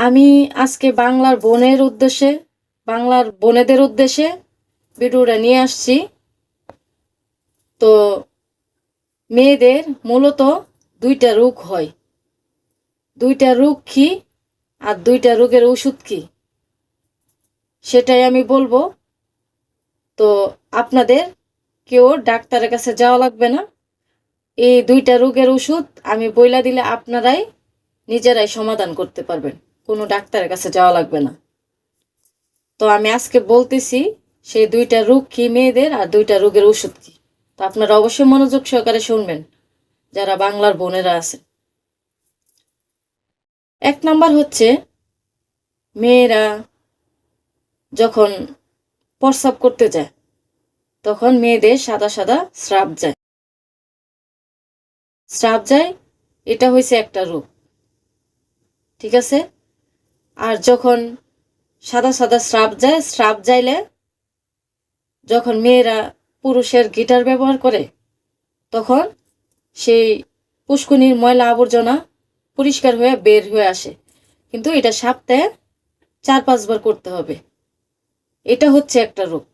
আমি আজকে বাংলার বোনেদের উদ্দেশ্যে ভিডিওটা নিয়ে আসছি। তো মেয়েদের মূলত দুইটা রোগ হয়। দুইটা রোগ কি আর দুইটা রোগের ওষুধ কি সেটাই আমি বলবো। তো আপনাদের কেউ ডাক্তারের কাছে যাওয়া লাগবে না। এই দুইটা রোগের ওষুধ আমি বইলা দিলে আপনারাই নিজেরাই সমাধান করতে পারবেন, কোনো ডাক্তারের কাছে যাওয়া লাগবে না। তো আমি আজকে বলতেছি সেই দুইটা রোগ কি মেয়েদের, আর দুইটা রোগের ওষুধ কি। তো আপনারা অবশ্যই মনোযোগ সহকারে শুনবেন যারা বাংলার বোনেরা আছে। এক নাম্বার হচ্ছে, মেয়েরা যখন প্রস্রাব করতে যায় তখন মেয়েদের সাদা সাদা স্রাব যায়। এটা হয়েছে একটা রোগ, ঠিক আছে। আর যখন সাদা সাদা স্রাব যাইলে যখন মেয়েরা পুরুষের গিটার ব্যবহার করে তখন সেই পুষ্কুনির ময়লা আবর্জনা পরিষ্কার হয়ে বের হয়ে আসে, কিন্তু এটা সপ্তাহে 4-5 বার করতে হবে। এটা হচ্ছে একটা রোগ।